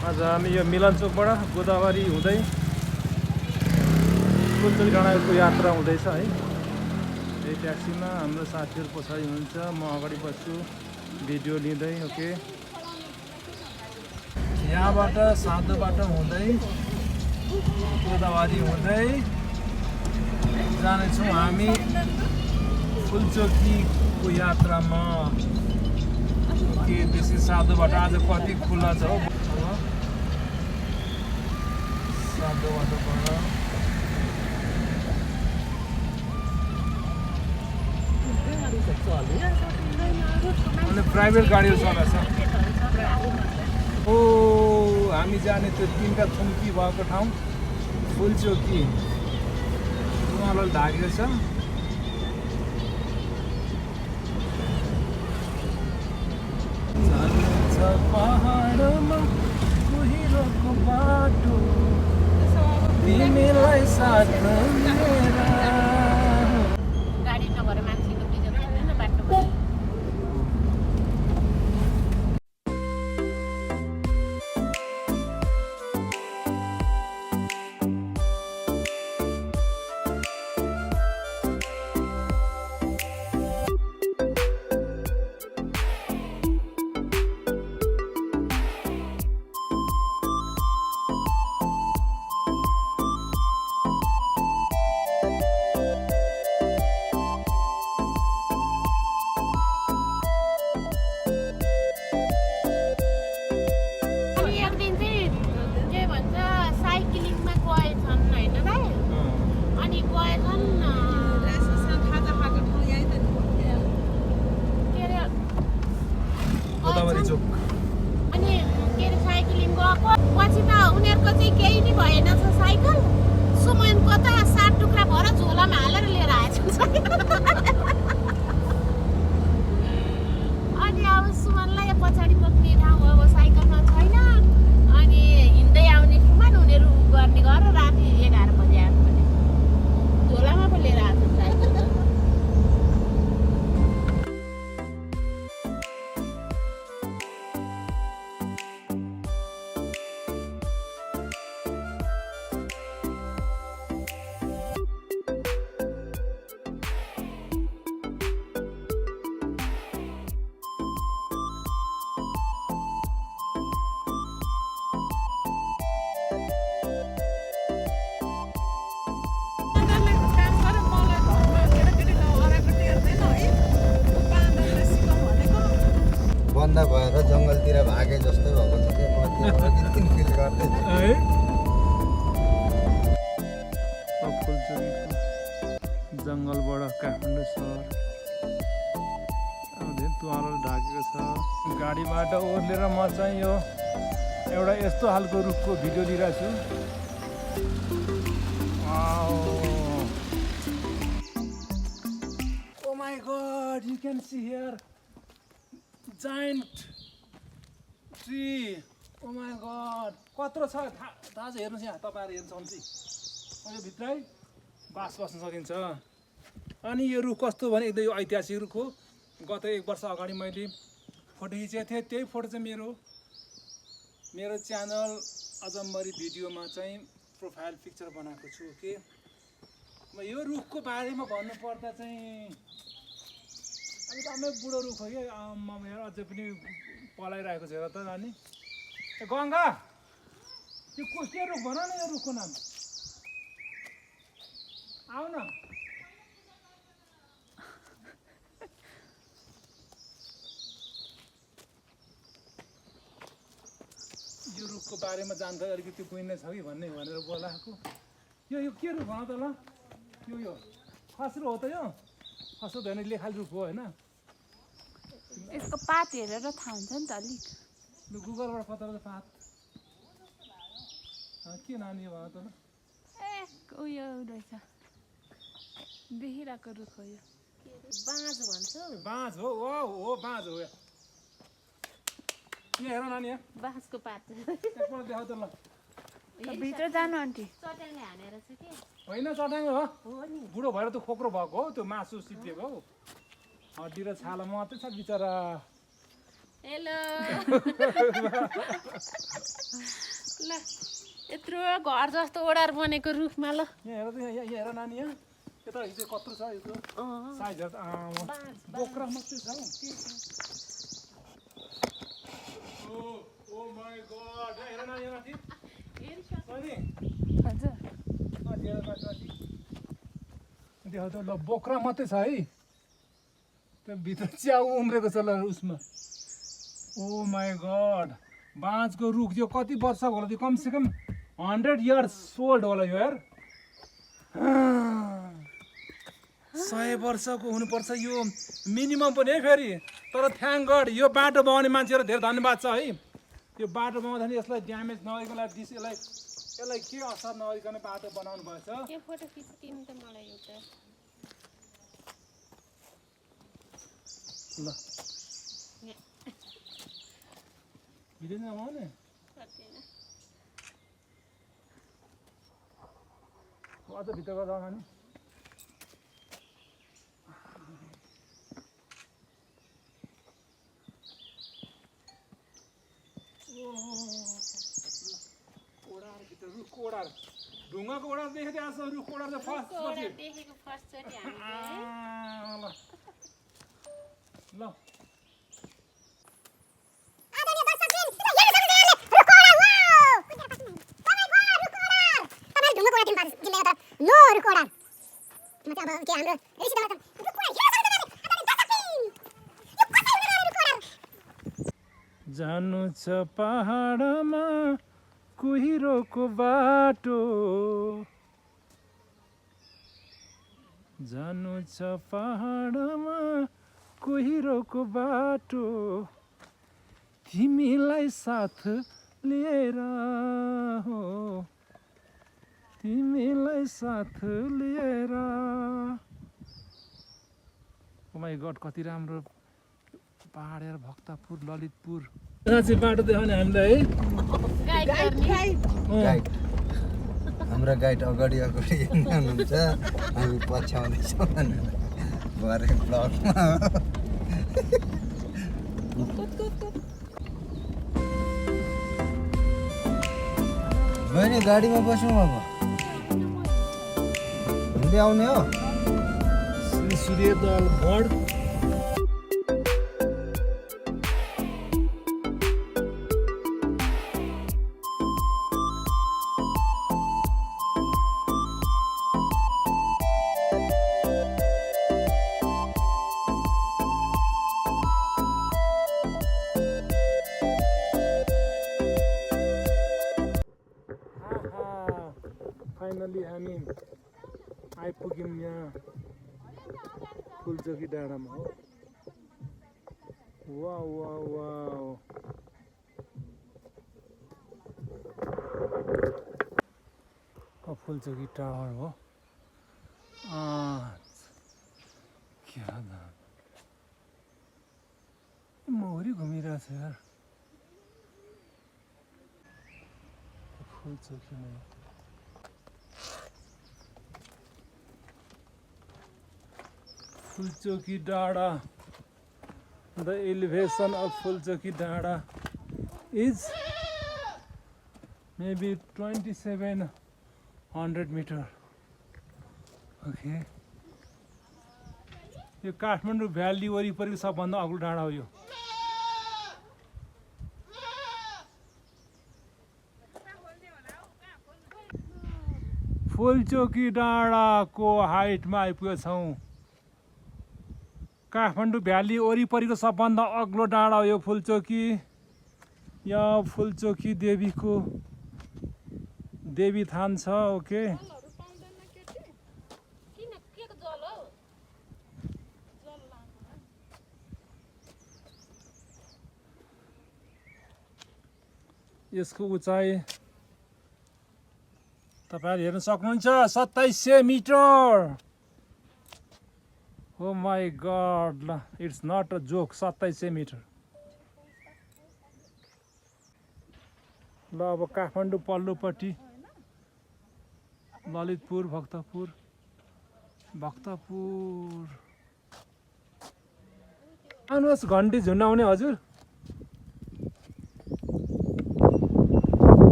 आज हामी यो मिलन चोकबाट गोदावरी हुँदै फुलचोकी डाँडाको यात्रा हुँदैछ है। यही ट्याक्सीमा हाम्रो साथीहरू पछाडि हुनुहुन्छ, म अगाडि बस्छु भिडियो लिँदै। ओके, यहाँबाट सातो बाटो हुँदै गोदावरी हुँदै जानेछौँ हामी फुलचोकीको यात्रामा। ओके, बेसी सातो बाटो आज कति खुला छ हौ। सातो बाटोबाट अनि प्राइभेट गाडीहरू चलाएको छ। ओ, हामी जाने त्यो तिनका थुम्की भएको ठाउँ फुलचोकी उहाँलाई ढाकेको छ। पहाडमा कुहिरोको बाटो तिमीलाई साथ मेरा। गाडी नभएर मान्छेको बिजोग छैन बाटोमा। गोदावरी चोक अनि के अरे साइक्लिङ गएको पछि त उनीहरूको चाहिँ केही नै भएन छ साइकल। सुमनको त 7 टुक्रा भएर झोलामा हालेर लिएर आएछ। अनि अब सुमनलाई पछाडि बोक्ने ठाउँ अब साइकलमा छैन। अनि हिँड्दै आउने सुमन उनीहरू गर्ने गरेर राति 11 बजे आएको भने झोलामा पो लिएर आएको साइकल। बन्द भएर जङ्गलतिर भागे जस्तो भएको छ कि म त्यो फिल गर्दैछु है। फुलचोकीको जङ्गलबाट काठमाडौँ सहर तुवालो ढाकेको छ। गाडीबाट ओर्लेर म चाहिँ यो एउटा यस्तो खालको रुखको भिडियो लिइरहेको छु। Oh my God, you can see here giant tree. Oh my God, कत्रो छ थाहा छ? हेर्नुहोस् यहाँ, तपाईँहरू हेर्नुहुन्छ यो भित्रै बास बस्न सकिन्छ। अनि यो रुख कस्तो भने एकदम यो ऐतिहासिक रुख हो। गत 1 वर्ष अगाडि मैले फोटो खिचेको थिएँ। त्यही फोटो चाहिँ मेरो च्यानल अजम्बरी भिडियोमा चाहिँ प्रोफाइल पिक्चर बनाएको छु। के यो रुखको बारेमा भन्नुपर्दा चाहिँ एकदमै बुढो रुख हो कि अझै पनि पलाइरहेको छ। हेर त नानी गङ्गा, यो के रुख भन न, यो रुखको नाम आऊ न। यो रुखको बारेमा जानकारी अलिकति बुझ्ने छ कि भनेर बोलाएको। यो के रुख भन त ल? यो खस्रो हो त? यो खस्रो होइन, लेखाल रुख हो होइन? यसको पात हेरेर थाहा हुन्छ नि त अलिक। गुगलबाट पत्ता लगाएर पात के नानी भन त ल? उयो रहेछ, देखिरहेको रुख हो यो। बाँझ भन्छ। बाँझ हो, हो बाँझ हो। यहाँ हेर नानी, यहाँ बाँसको पात एकपल्ट देखाउ त ल। भित्र जानु आन्टी। चट्याङले हानेर छ के? होइन, चट्याङ हो नि। बुढो भएर त खोक्रो भएको हो, त्यो मासु सिद्धिएको हौ, हड्डी र छाला मात्रै छ बिचरा। हेलो ल यत्रो घर जस्तो ओडार बनेको रुखमा ल यहाँ हेर त यहाँ हेर नानी यहाँ यता हिजो कत्रो छ यो साइजहरू बोक्रा मात्रै छ हौ ओ माय गॉड हेर नानी यहाँ माथि अनि हजुर देखो त ल बोक्रा मात्रै छ है त्यो भित्र च्याउ उम्रेको छ ल उसमा ओ माई गॉड बाँसको रुख यो कति वर्षको होला त्यो कमसेकम 100 इयर्स ओल्ड होला यो यार 100 वर्षको हुनुपर्छ यो मिनिमम पनि है फेरि तर थ्याङ्क गड यो बाटो बनाउने मान्छेहरू धेरै धन्यवाद छ है यो बाटो बनाउँदाखेरि यसलाई ड्यामेज नभइकन यसलाई के असर नभइकन बाटो बनाउनु भएछ के फोटो खिच्दिनु त मलाई एउटा ल भिडियो नमाउने गर्दिन अझ भित्र गर्दा नि रुखको ओडार ढुङ्गाको ओडार देखेको थिएँ आज रुखको ओडार चाहिँ फर्स्ट देखेको फर्स्ट चोटि हामीले ल जानु छ पहाडमा कुहिरोको बाटो जानु छ पहाडमा कुहिरोको बाटो तिमीलाई साथ लिएर हो तिमीलाई साथ लिएर ओ माय गॉड कति राम्रो पहाड यार भक्तपुर ललितपुर यहाँ चाहिँ बाटो देखाउने हामीलाई है गाइड हाम्रो गाइड अगाडि हुनुहुन्छ हामी पछ्याउँदैछौँ भनेर भरे ब्लगमा बहिनी गाडीमा बसौँ अब हिँड्दै आउने हो श्री सूर्यदल भड फाइनली हामी आइपुग्यौँ यहाँ फुलचोकी डाँडामा हो wow wow wow Phulchoki tower हो क्या मौरी घुमिरहेछ यार फुलचोकीमा Fulchoki Dada. The elevation of Fulchoki Dada is maybe 2700 meter. Okay. यो काठमाडौँ भ्याली वरिपरि सबभन्दा अग्लो डाँडा हो यो फुलचोकी डाँडाको हाइटमा आइपुगेका छौँ काठमाडौँ भ्याली वरिपरिको सबभन्दा अग्लो डाँडा हो यो फुलचोकी यहाँ फुलचोकी देवीको देवी थान छ ओके यसको उचाइ तपाईहरु हेर्न सक्नुहुन्छ 2700 metre Oh my god, it's not a joke, 2700 metre ल अब काठमाडौँ पल्लोपट्टि ललितपुर भक्तपुर आउनुहोस् घन्टी झुन्डाउने हजुर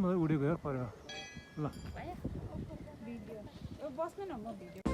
मजाले उडेको हेर पऱ्यो ल भिडियो बस्नु न म भिडियो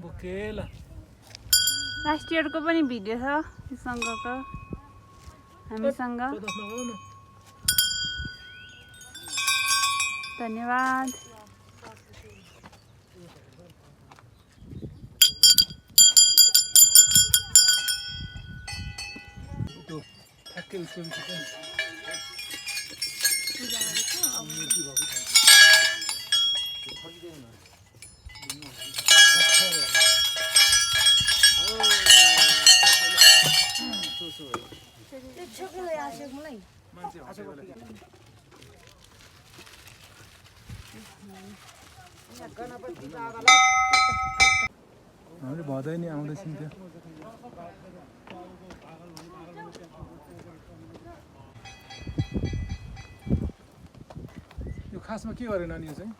बोकेला लास्ट इयरको पनि भिडियो छ सँगको हामीसँग धन्यवाद त्यो ठ्याक्कै उसको बिच हामीले भदै नि आउँदैछौँ त्यो यो खासमा के गरे नानी यो चाहिँ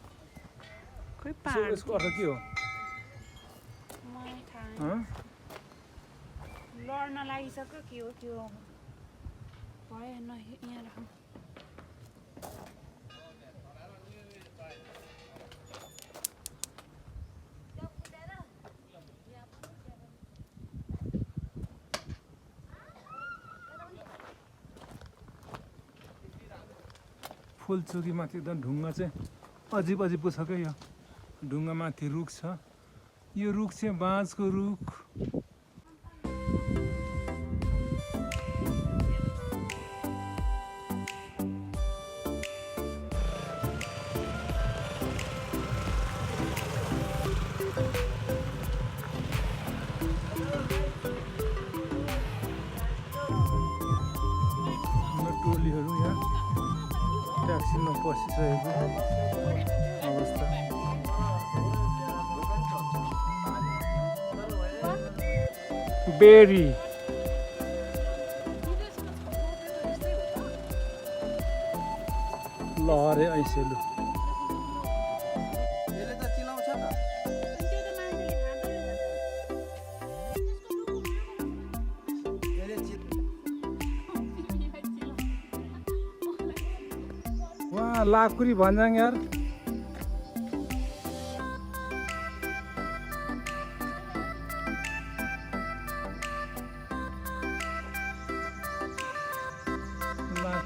खोइ पाहाड यसको अर्थ के हो लड्न लागिसक्यो के हो त्यो भएन यहाँ राखौँ फुलचोकी माथि एकदम ढुङ्गा चाहिँ अजिब अजिब पो छ क्या यो ढुङ्गा माथि रुख छ यो रुख चाहिँ बाँसको रुख टोलीहरू यहाँ ट्याक्सीमा पसिसकेको अवस्था बेरी लहरे ऐसेलु वाह लाकुरी भन्ज्याङ यार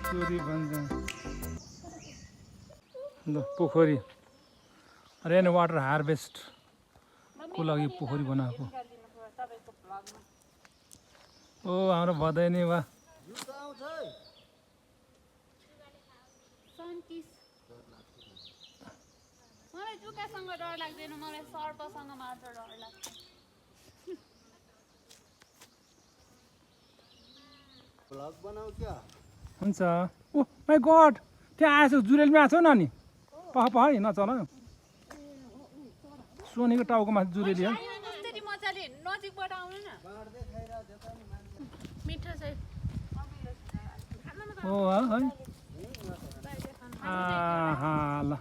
चोरी भन्छ ल पोखरी रेन वाटर हार्भेस्टको लागि पोखरी बनाएको ओ हाम्रो भदैनी वा मलाई जुकासँग डर लाग्दैन मलाई सर्पसँग मात्र डर लाग्छ भ्लग बनाऊ क्या हुन्छ ओ माई गड त्यहाँ आएछ जुरेलमा आएको छ न नि पख पख है नचल सोनीको टाउकोमा जुरेली है कस्तरी मजाले नजिकबाट आउनु न मिठो चाहिँ हो है आहा ल